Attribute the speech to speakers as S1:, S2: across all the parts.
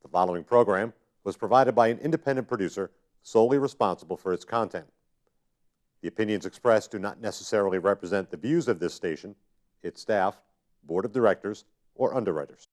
S1: The following program was provided by an independent producer solely responsible for its content. The opinions expressed do not necessarily represent the views of this station, its staff, board of directors, or underwriters.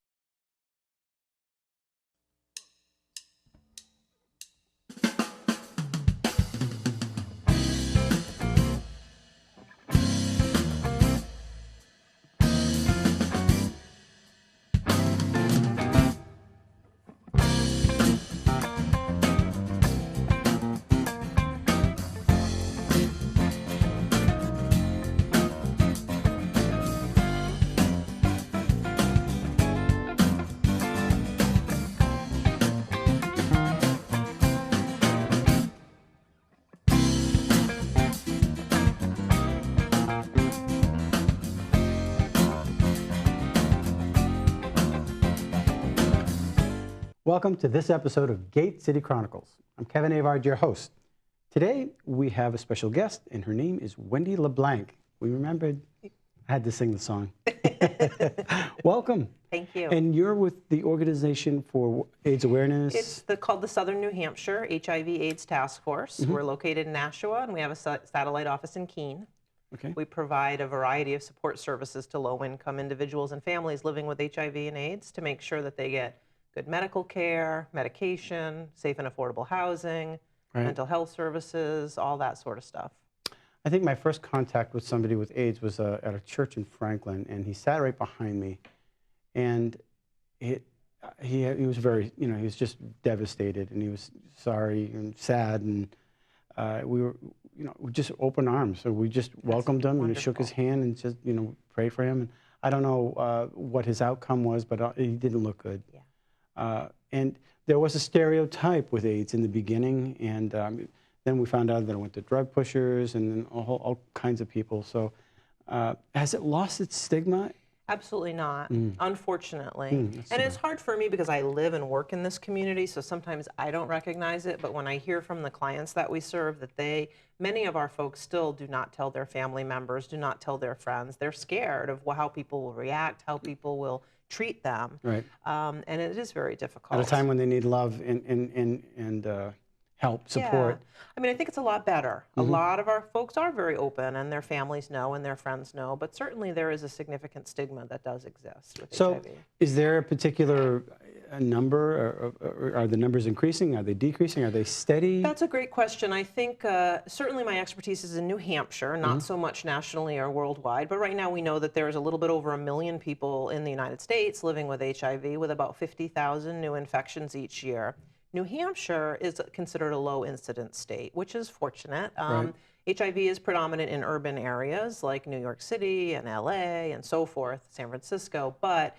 S2: Welcome to this episode of Gate City Chronicles. I'm Kevin Avard, your host. Today we have a special guest, and her name is Wendy LeBlanc. We remembered I had to sing the song. Welcome.
S3: Thank you.
S2: And you're with the Organization for AIDS Awareness.
S3: It's called the Southern New Hampshire HIV/AIDS Task Force. We're located in Nashua, and we have a satellite office in Keene.
S2: Okay.
S3: We provide a variety of support services to low-income individuals and families living with HIV and AIDS to make sure that they get good medical care, medication, safe and affordable housing, mental health services, all that sort of stuff.
S2: I think my first contact with somebody with AIDS was at a church in Franklin, and he sat right behind me, and he was very, he was just devastated, and he was sorry and sad, and we were, just open arms. So we just welcomed him, and shook his hand, and just, prayed for him. And I don't know what his outcome was, but he didn't look good.
S3: Yeah.
S2: And there was a stereotype with AIDS in the beginning, and then we found out that it went to drug pushers and then all kinds of people. So has it lost its stigma?
S3: Absolutely not, unfortunately. And it's hard for me because I live and work in this community, so sometimes I don't recognize it, but when I hear from the clients that we serve that many of our folks still do not tell their family members, do not tell their friends. They're scared of how people will react, how people will treat them.
S2: Right.
S3: And it is very difficult.
S2: At a time when they need love and help, support.
S3: Yeah. I mean, I think it's a lot better. A lot of our folks are very open, and their families know and their friends know, but certainly there is a significant stigma that does exist with HIV.
S2: Is there a particular number, or are the numbers increasing? Are they decreasing? Are they steady?
S3: That's a great question. I think certainly my expertise is in New Hampshire, not so much nationally or worldwide, but right now we know that there's a little bit over 1 million people in the United States living with HIV, with about 50,000 new infections each year. New Hampshire is considered a low incidence state, which is fortunate. HIV is predominant in urban areas like New York City and LA and so forth, San Francisco, but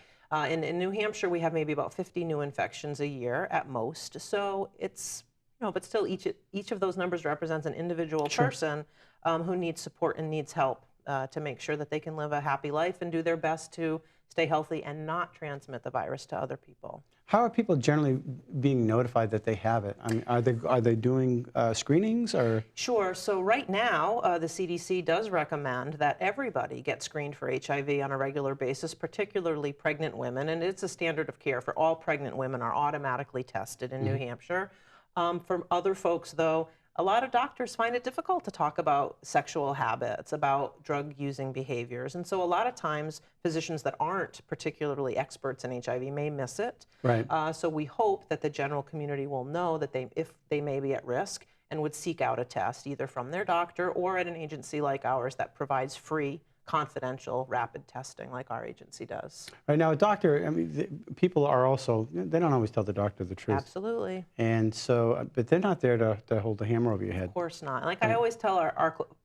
S3: in New Hampshire we have maybe about 50 new infections a year at most. So it's, but still each of those numbers represents an individual person who needs support and needs help to make sure that they can live a happy life and do their best to stay healthy and not transmit the virus to other people.
S2: How are people generally being notified that they have it? I mean, are they doing screenings or?
S3: Sure. So right now, the CDC does recommend that everybody get screened for HIV on a regular basis, particularly pregnant women, and it's a standard of care for all pregnant women are automatically tested in New Hampshire. For other folks, though, a lot of doctors find it difficult to talk about sexual habits, about drug-using behaviors, and so a lot of times physicians that aren't particularly experts in HIV may miss it.
S2: Right.
S3: So we hope that the general community will know that if they may be at risk and would seek out a test either from their doctor or at an agency like ours that provides free, confidential, rapid testing like our agency does.
S2: Right now, a doctor, I mean, people are also, they don't always tell the doctor the truth.
S3: Absolutely.
S2: And so, but they're not there to hold the hammer over your head.
S3: Of course not. Like I always tell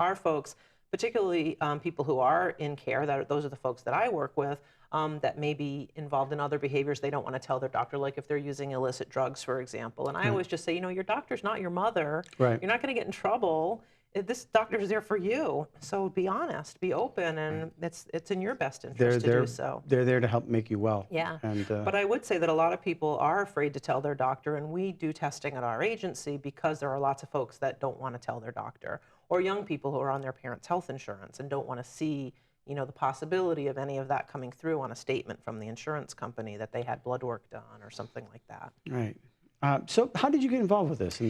S3: our folks, particularly people who are in care, those are the folks that I work with, that may be involved in other behaviors they don't want to tell their doctor, like if they're using illicit drugs, for example. And I always just say, your doctor's not your mother.
S2: Right.
S3: You're not going to get in trouble. This doctor is there for you, so be honest, be open, and it's in your best interest to do so.
S2: They're there to help make you well.
S3: Yeah,
S2: and,
S3: but I would say that a lot of people are afraid to tell their doctor, and we do testing at our agency because there are lots of folks that don't want to tell their doctor, or young people who are on their parents' health insurance and don't want to see you know, the possibility of any of that coming through on a statement from the insurance company that they had blood work done or something like that.
S2: Right. So how did you get involved with this?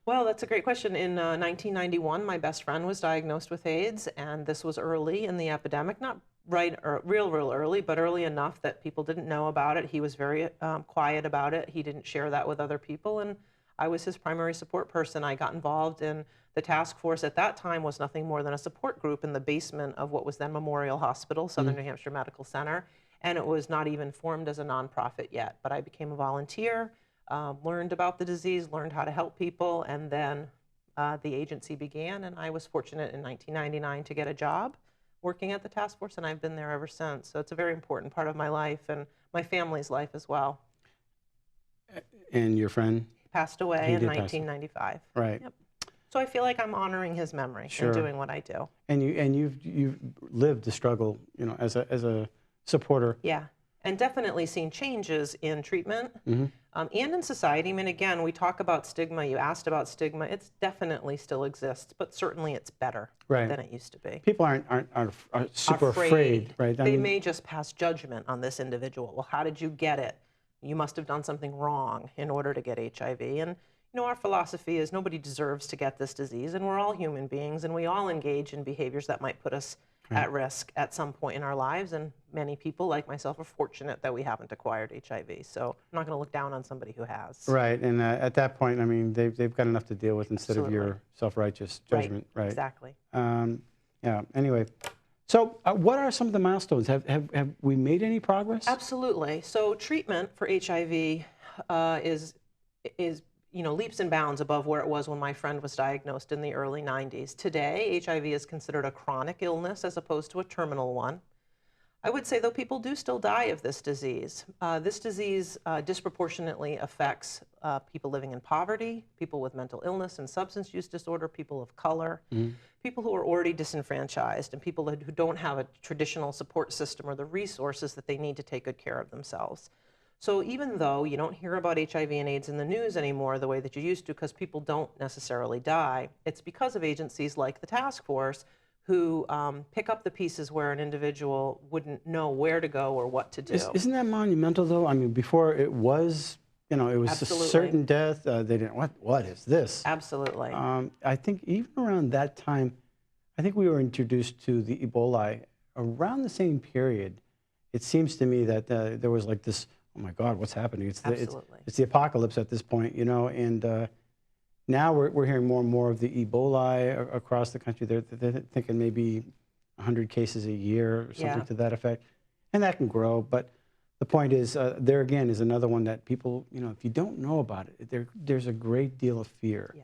S3: Well, that's a great question. In 1991, my best friend was diagnosed with AIDS, and this was early in the epidemic, not right or real early, but early enough that people didn't know about it. He was very quiet about it. He didn't share that with other people, and I was his primary support person. I got involved in the task force. At that time was nothing more than a support group in the basement of what was then Memorial Hospital, Southern New Hampshire Medical Center, and it was not even formed as a nonprofit yet. But I became a volunteer, learned about the disease, learned how to help people, and then the agency began, and I was fortunate in 1999 to get a job working at the task force, and I've been there ever since. So it's a very important part of my life and my family's life as well.
S2: And your friend?
S3: Passed away in 1995.
S2: Right.
S3: Yep. So I feel like I'm honoring his memory
S2: Sure.
S3: and doing what I do.
S2: And you've lived the struggle, you know, as a supporter.
S3: Yeah, and definitely seen changes in treatment and in society. I mean, again, we talk about stigma. You asked about stigma. It definitely still exists, but certainly it's better than it used to be.
S2: People aren't super afraid, right?
S3: They may just pass judgment on this individual. Well, how did you get it? You must have done something wrong in order to get HIV. And you know, our philosophy is nobody deserves to get this disease, and we're all human beings, and we all engage in behaviors that might put us at risk at some point in our lives, and many people, like myself, are fortunate that we haven't acquired HIV. So I'm not going to look down on somebody who has.
S2: Right, and at that point, I mean, they've got enough to deal with instead of your self-righteous judgment. Right.
S3: Exactly.
S2: Yeah, anyway. So what are some of the milestones? Have we made any progress?
S3: Absolutely. So treatment for HIV is you know, leaps and bounds above where it was when my friend was diagnosed in the early 90s. Today, HIV is considered a chronic illness as opposed to a terminal one. I would say, though, people do still die of this disease. This disease disproportionately affects people living in poverty, people with mental illness and substance use disorder, people of color, people who are already disenfranchised, and people who don't have a traditional support system or the resources that they need to take good care of themselves. So even though you don't hear about HIV and AIDS in the news anymore the way that you used to, because people don't necessarily die, it's because of agencies like the task force who pick up the pieces where an individual wouldn't know where to go or what to do.
S2: Isn't that monumental, though? I mean, before it was, you know, it was
S3: Absolutely.
S2: a certain death. They didn't, what is this?
S3: Absolutely.
S2: I think even around that time, I think we were introduced to the Ebola around the same period. It seems to me that there was like this, oh my God, what's happening? It's the apocalypse at this point, you know, and now we're hearing more and more of the Ebola across the country. They're thinking maybe 100 cases a year or something to that effect, and that can grow. But the point is, there again is another one that people, you know, if you don't know about it, there's a great deal of fear.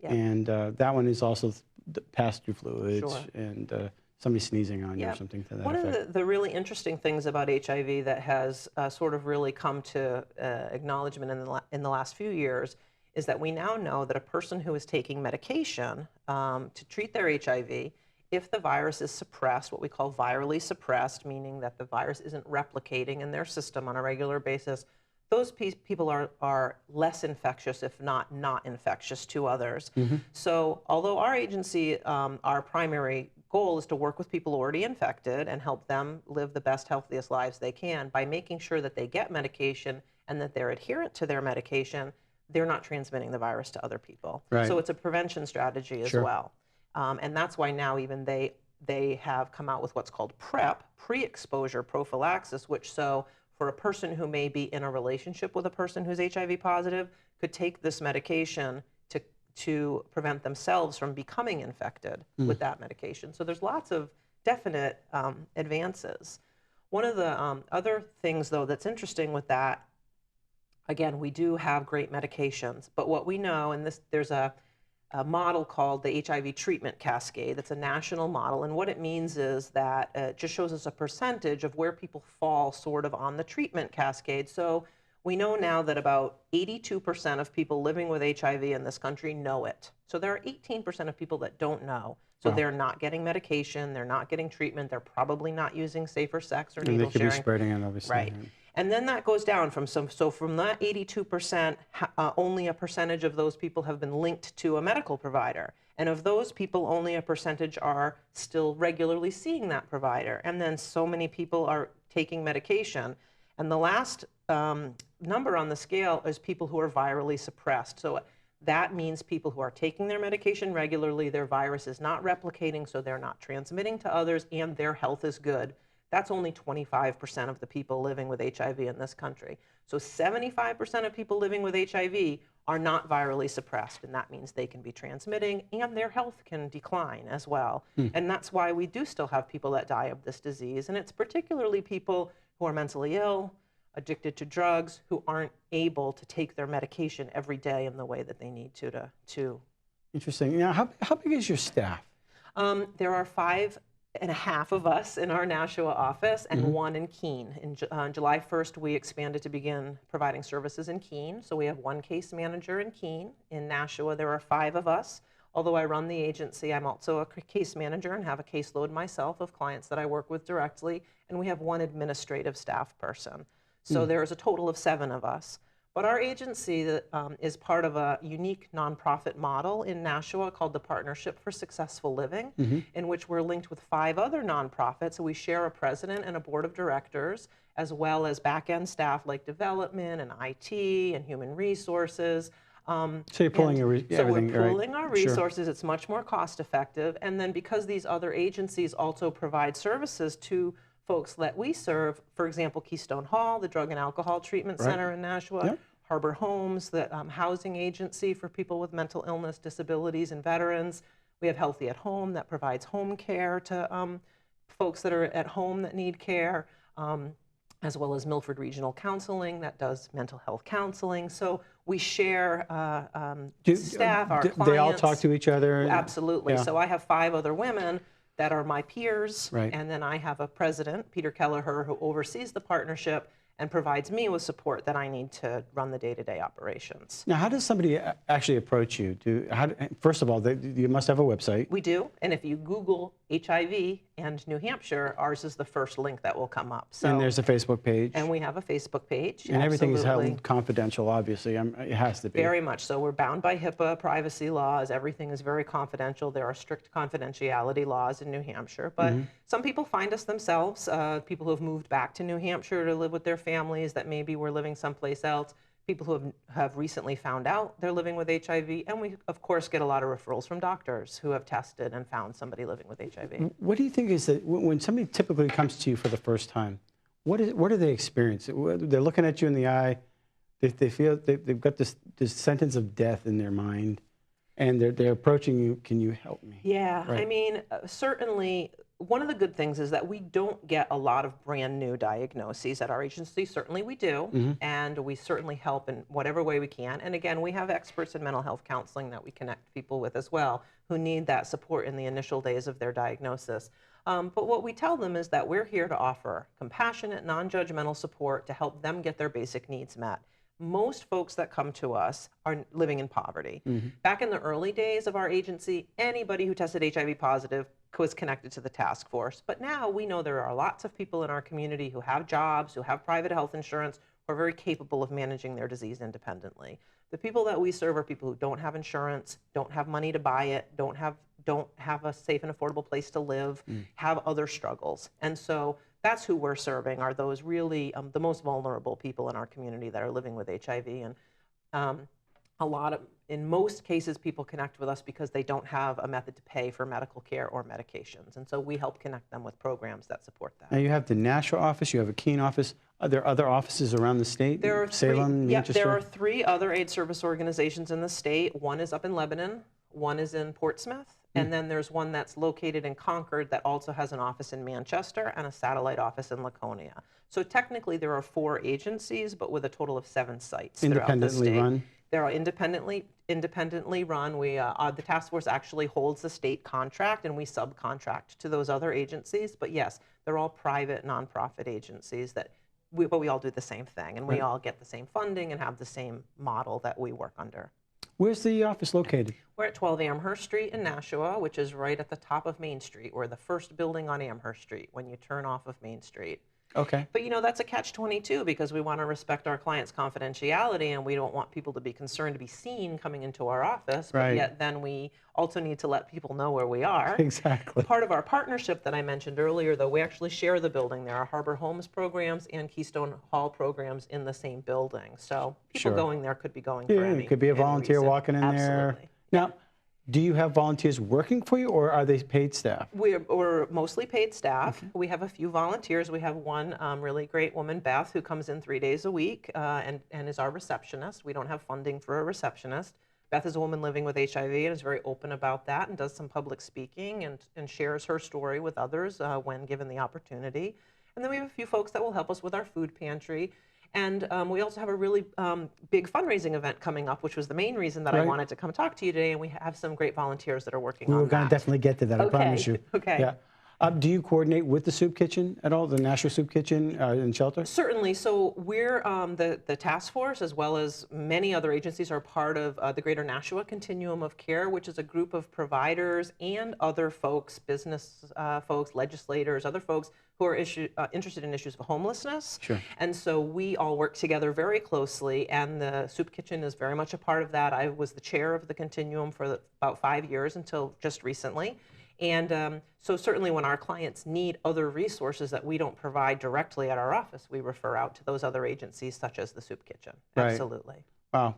S2: And that one is also the pass-through fluids and somebody sneezing on you or something to that
S3: effect. One of the really interesting things about HIV that has sort of really come to acknowledgement in the last few years is that we now know that a person who is taking medication to treat their HIV, if the virus is suppressed, what we call virally suppressed, meaning that the virus isn't replicating in their system on a regular basis, those people are less infectious, if not infectious to others. So although our agency, our primary goal is to work with people already infected and help them live the best, healthiest lives they can by making sure that they get medication and that they're adherent to their medication, they're not transmitting the virus to other people. So it's a prevention strategy as well. And that's why now even they have come out with what's called PrEP, pre-exposure prophylaxis, which for a person who may be in a relationship with a person who's HIV positive could take this medication to prevent themselves from becoming infected with that medication. So there's lots of definite advances. One of the other things, though, that's interesting with that, again, we do have great medications, but what we know, and there's a model called the HIV treatment cascade. That's a national model, and what it means is that it just shows us a percentage of where people fall sort of on the treatment cascade. So we know now that about 82% of people living with HIV in this country know it. So there are 18% of people that don't know. So they're not getting medication, they're not getting treatment, they're probably not using safer sex or needle sharing.
S2: And they could be spreading it, obviously.
S3: Right. And then that goes down from so from that 82%, only a percentage of those people have been linked to a medical provider. And of those people, only a percentage are still regularly seeing that provider. And then so many people are taking medication. And the last number on the scale is people who are virally suppressed. So that means people who are taking their medication regularly, their virus is not replicating, so they're not transmitting to others, and their health is good. That's only 25% of the people living with HIV in this country. So 75% of people living with HIV are not virally suppressed, and that means they can be transmitting and their health can decline as well. And that's why we do still have people that die of this disease, and it's particularly people who are mentally ill, addicted to drugs, who aren't able to take their medication every day in the way that they need to.
S2: Interesting. Now, how big is your staff?
S3: There are 5.5 of us in our Nashua office and one in Keene. On July 1st, we expanded to begin providing services in Keene. So we have one case manager in Keene. In Nashua, there are 5 of us. Although I run the agency, I'm also a case manager and have a caseload myself of clients that I work with directly. And we have one administrative staff person. So there's a total of 7 of us. But our agency is part of a unique nonprofit model in Nashua called the Partnership for Successful Living, in which we're linked with 5 other nonprofits. So we share a president and a board of directors, as well as back-end staff like development and IT and human resources.
S2: So you're pulling everything,
S3: we're pooling our resources.
S2: Sure.
S3: It's much more cost effective. And then because these other agencies also provide services to folks that we serve, for example, Keystone Hall, the Drug and Alcohol Treatment Center in Nashua, Harbor Homes, the housing agency for people with mental illness, disabilities, and veterans. We have Healthy at Home that provides home care to folks that are at home that need care, as well as Milford Regional Counseling that does mental health counseling. So we share staff, our clients.
S2: They all talk to each other?
S3: Absolutely. So I have 5 other women that are my peers, and then I have a president, Peter Kelleher, who oversees the partnership and provides me with support that I need to run the day-to-day operations.
S2: Now, how does somebody actually approach you? First of all, you must have a website.
S3: We do, and if you Google HIV and New Hampshire, ours is the first link that will come up. So,
S2: and there's a Facebook page.
S3: And we have a Facebook page.
S2: And everything is held confidential, obviously. It has to be.
S3: Very much so. We're bound by HIPAA privacy laws. Everything is very confidential. There are strict confidentiality laws in New Hampshire. But some people find us themselves, people who have moved back to New Hampshire to live with their families that maybe were living someplace else, people who have recently found out they're living with HIV, and we, of course, get a lot of referrals from doctors who have tested and found somebody living with HIV.
S2: What do you think is that when somebody typically comes to you for the first time, what do they experience? They're looking at you in the eye, they feel they've got this sentence of death in their mind, and they're approaching you, can you help me?
S3: Yeah, I mean, certainly, one of the good things is that we don't get a lot of brand new diagnoses at our agency. Certainly we do, and we certainly help in whatever way we can. And again, we have experts in mental health counseling that we connect people with as well who need that support in the initial days of their diagnosis. But what we tell them is that we're here to offer compassionate, non-judgmental support to help them get their basic needs met. Most folks that come to us are living in poverty. Back in the early days of our agency, anybody who tested HIV positive was connected to the task force. But now we know there are lots of people in our community who have jobs, who have private health insurance, who are very capable of managing their disease independently. The people that we serve are people who don't have insurance, don't have money to buy it, don't have a safe and affordable place to live, have other struggles. And so that's who we're serving, are those really the most vulnerable people in our community that are living with HIV. And in most cases, people connect with us because they don't have a method to pay for medical care or medications. And so we help connect them with programs that support that.
S2: Now you have the Nashua office, you have a Keene office. Are there other offices around the state?
S3: There are
S2: Salem, Manchester?
S3: There are 3 other AIDS service organizations in the state. One is up in Lebanon, one is in Portsmouth, and then there's one that's located in Concord that also has an office in Manchester and a satellite office in Laconia. So technically there are 4 agencies, but with a total of 7 sites throughout the state.
S2: Independently run?
S3: They're independently run. The task force actually holds the state contract, and we subcontract to those other agencies. But yes, they're all private, nonprofit agencies but we all do the same thing, and we all get the same funding and have the same model that we work under.
S2: Where's the office located?
S3: We're at 12 Amherst Street in Nashua, which is right at the top of Main Street. We're the first building on Amherst Street when you turn off of Main Street.
S2: Okay.
S3: But that's a catch-22 because we want to respect our clients' confidentiality and we don't want people to be concerned to be seen coming into our office, but
S2: Right.
S3: yet then we also need to let people know where we are.
S2: Exactly.
S3: Part of our partnership that I mentioned earlier, though, we actually share the building. There are Harbor Homes programs and Keystone Hall programs in the same building. So people
S2: Sure.
S3: going there could be going
S2: Yeah,
S3: for any
S2: it could be a
S3: any
S2: volunteer
S3: reason.
S2: walking in there.
S3: Absolutely.
S2: Now, do you have volunteers working for you, or are they paid staff?
S3: We're mostly paid staff. We have a few volunteers. We have one really great woman, Beth, who comes in 3 days a week and is our receptionist. We don't have funding for a receptionist. Beth is a woman living with HIV and is very open about that and does some public speaking and shares her story with others when given the opportunity. And then we have a few folks that will help us with our food pantry. And we also have a really big fundraising event coming up, which was the main reason that I
S2: Right.
S3: wanted to come talk to you today. And we have some great volunteers that are working
S2: We
S3: on
S2: were
S3: that.
S2: going to definitely get to that, I
S3: Okay,
S2: promise you.
S3: okay.
S2: Yeah. Do you coordinate with the soup kitchen at all, the National Soup Kitchen in Shelter?
S3: Certainly. So we're the task force, as well as many other agencies, are part of the Greater Nashua Continuum of Care, which is a group of providers and other folks, business folks, legislators, other folks who are interested in issues of homelessness.
S2: Sure.
S3: And so we all work together very closely, and the soup kitchen is very much a part of that. I was the chair of the Continuum for about 5 years until just recently. And so certainly when our clients need other resources that we don't provide directly at our office, we refer out to those other agencies such as the soup kitchen.
S2: Right.
S3: Absolutely.
S2: Wow.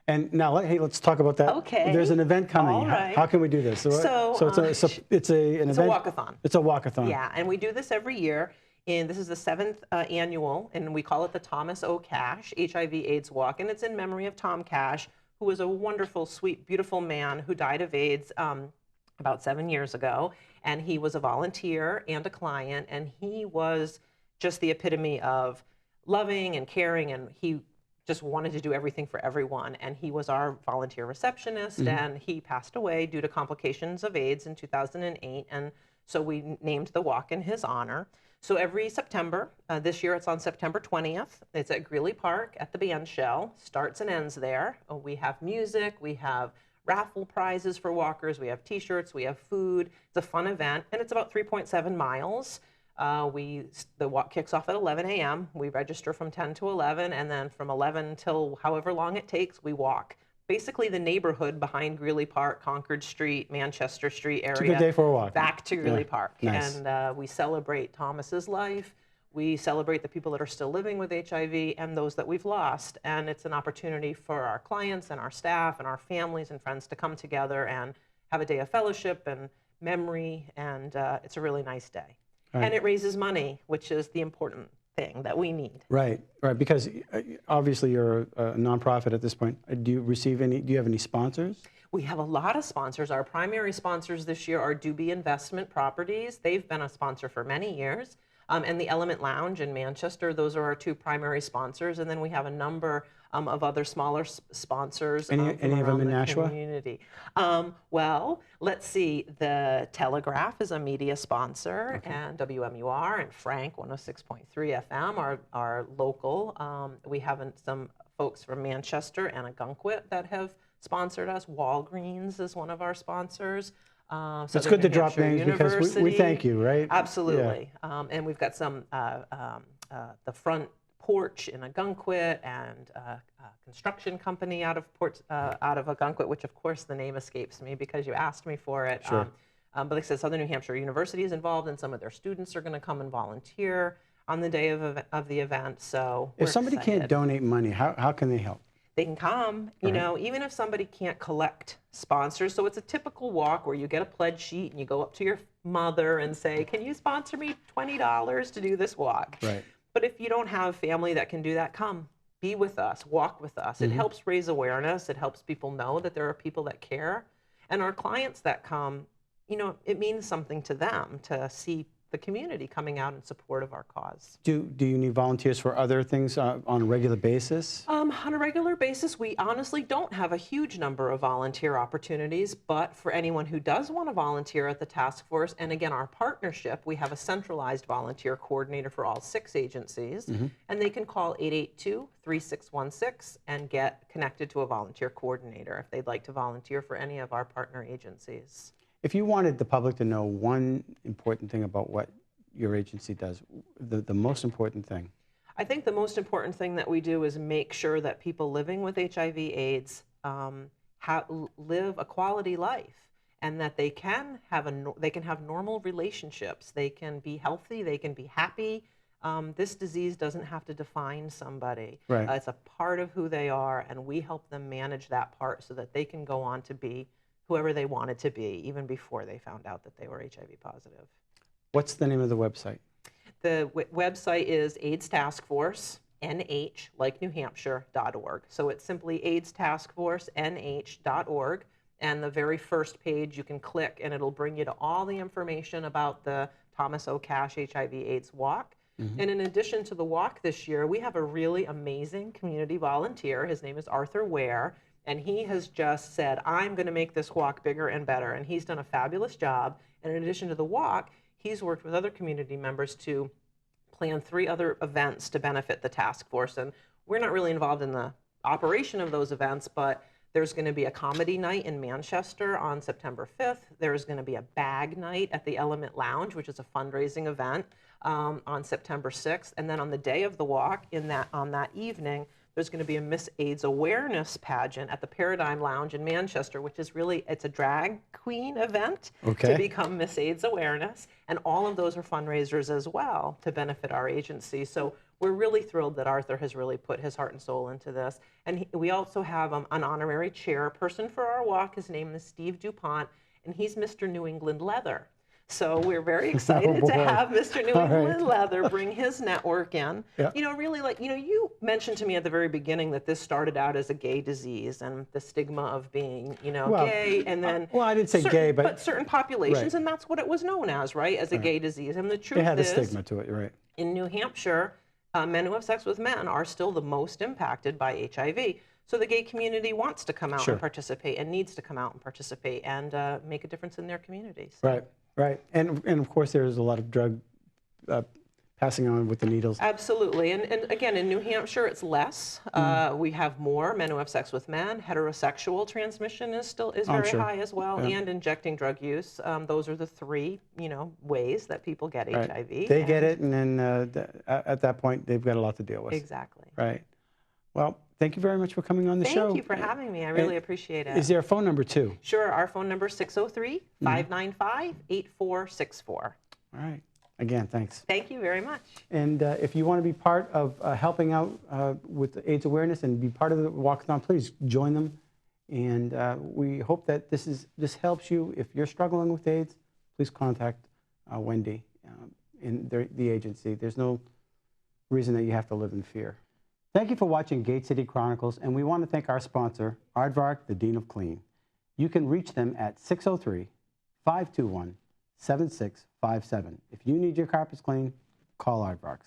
S2: And now, hey, let's talk about that.
S3: Okay.
S2: There's an event coming.
S3: All right.
S2: How can we do this?
S3: So,
S2: it's an
S3: It's a
S2: event.
S3: walkathon.
S2: It's a walkathon.
S3: Yeah, and we do this every year. And this is the 7th annual, and we call it the Thomas O. Cash HIV/AIDS Walk. And it's in memory of Tom Cash, who was a wonderful, sweet, beautiful man who died of AIDS about 7 years ago. And he was a volunteer and a client, and he was just the epitome of loving and caring, and he just wanted to do everything for everyone. And he was our volunteer receptionist, and he passed away due to complications of AIDS in 2008. And so we named the walk in his honor. So every September, this year it's on September 20th. It's at Greeley Park at the band shell. Starts and ends there. We have music, we have raffle prizes for walkers, we have t-shirts, we have food. It's a fun event, and it's about 3.7 miles. The walk kicks off at 11 a.m. We register from 10 to 11, and then from 11 till however long it takes, we walk. Basically the neighborhood behind Greeley Park, Concord Street, Manchester Street area.
S2: It's a good day for a walk.
S3: Back to Greeley
S2: Yeah.
S3: Park.
S2: Nice.
S3: And we celebrate Thomas's life. We celebrate the people that are still living with HIV and those that we've lost. And it's an opportunity for our clients and our staff and our families and friends to come together and have a day of fellowship and memory. And it's a really nice day.
S2: Right.
S3: And it raises money, which is the important thing that we need.
S2: Right, right. Because obviously you're a nonprofit at this point. Do you have any sponsors?
S3: We have a lot of sponsors. Our primary sponsors this year are Doobie Investment Properties. They've been a sponsor for many years. And the Element Lounge in Manchester, those are our two primary sponsors. And then we have a number of other smaller sponsors from
S2: Any of them
S3: around
S2: in
S3: the
S2: Nashua?
S3: community. Well, let's see. The Telegraph is a media sponsor, and WMUR and Frank 106.3 FM are local. We have some folks from Manchester and Agunquit that have sponsored us. Walgreens is one of our sponsors.
S2: It's
S3: Southern
S2: good to
S3: New
S2: drop
S3: Hampshire
S2: names because we
S3: University.
S2: thank you, right?
S3: Absolutely. And we've got some, the Front Porch in Agunquit and a construction company out of Agunquit, which of course the name escapes me because you asked me for it.
S2: Sure.
S3: But like I said, Southern New Hampshire University is involved, and some of their students are going to come and volunteer on the day of the event. So
S2: If
S3: we're
S2: somebody can't
S3: excited.
S2: donate money, how can they help?
S3: They can come, you know, even if somebody can't collect sponsors. So it's a typical walk where you get a pledge sheet and you go up to your mother and say, can you sponsor me $20 to do this walk?
S2: Right.
S3: But if you don't have family that can do that, come, be with us, walk with us. It helps raise awareness. It helps people know that there are people that care. And our clients that come, you know, it means something to them to see the community coming out in support of our cause.
S2: Do you need volunteers for other things on a regular basis?
S3: On a regular basis, we honestly don't have a huge number of volunteer opportunities, but for anyone who does want to volunteer at the task force, and again, our partnership, we have a centralized volunteer coordinator for all 6 agencies, and they can call 882-3616 and get connected to a volunteer coordinator if they'd like to volunteer for any of our partner agencies.
S2: If you wanted the public to know one important thing about what your agency does, the most important thing.
S3: I think the most important thing that we do is make sure that people living with HIV/AIDS live a quality life, and that they can have normal relationships. They can be healthy. They can be happy. This disease doesn't have to define somebody.
S2: Right.
S3: It's a part of who they are, and we help them manage that part so that they can go on to be whoever they wanted to be, even before they found out that they were HIV positive.
S2: What's the name of the website?
S3: The website is AIDS Task Force, NH, like New Hampshire.org. So it's simply AIDS Task Force, NH.org. And the very first page you can click, and it'll bring you to all the information about the Thomas O. Cash HIV/AIDS Walk. And in addition to the walk this year, we have a really amazing community volunteer. His name is Arthur Ware, and he has just said, I'm going to make this walk bigger and better. And he's done a fabulous job. And in addition to the walk, he's worked with other community members to plan 3 other events to benefit the task force. And we're not really involved in the operation of those events, but there's going to be a comedy night in Manchester on September 5th. There's going to be a bag night at the Element Lounge, which is a fundraising event, on September 6th. And then on the day of the walk, on that evening, there's going to be a Miss AIDS awareness pageant at the Paradigm Lounge in Manchester, which is really, it's a drag queen event to become Miss AIDS awareness. And all of those are fundraisers as well to benefit our agency. So we're really thrilled that Arthur has really put his heart and soul into this. And we also have an honorary chairperson for our walk. His name is Steve DuPont, and he's Mr. New England Leather. So we're very excited to have Mr. New England Leather bring his network in.
S2: Yeah.
S3: You know, really, you mentioned to me at the very beginning that this started out as a gay disease and the stigma of being, gay, and then
S2: well, I didn't say gay, but
S3: certain populations, and that's what it was known as, right, as a gay disease. And the truth
S2: it had a
S3: is,
S2: stigma to it, you're right.
S3: in New Hampshire, men who have sex with men are still the most impacted by HIV. So the gay community wants to come out and participate, and needs to come out and participate and make a difference in their communities.
S2: Right. Right, and of course there's a lot of drug passing on with the needles.
S3: Absolutely, and again, in New Hampshire it's less. We have more men who have sex with men. Heterosexual transmission is very high as well, and injecting drug use. Those are the 3, ways that people get HIV.
S2: They get it, and then at that point they've got a lot to deal with.
S3: Exactly.
S2: Right. Well, thank you very much for coming on the show.
S3: Thank you for having me. I really appreciate it.
S2: Is there a phone number too?
S3: Sure. Our phone number is 603-595-8464.
S2: All right. Again, thanks.
S3: Thank you very much.
S2: And if you want to be part of helping out with AIDS awareness and be part of the walkathon, please join them. And we hope that this helps you. If you're struggling with AIDS, please contact Wendy in the agency. There's no reason that you have to live in fear. Thank you for watching Gate City Chronicles, and we want to thank our sponsor, Avard, the Dean of Clean. You can reach them at 603-521-7657. If you need your carpets cleaned, call Avard.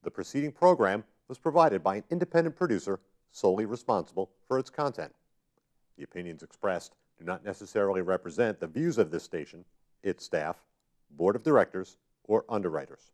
S1: The preceding program was provided by an independent producer solely responsible for its content. The opinions expressed do not necessarily represent the views of this station, its staff, board of directors, or underwriters.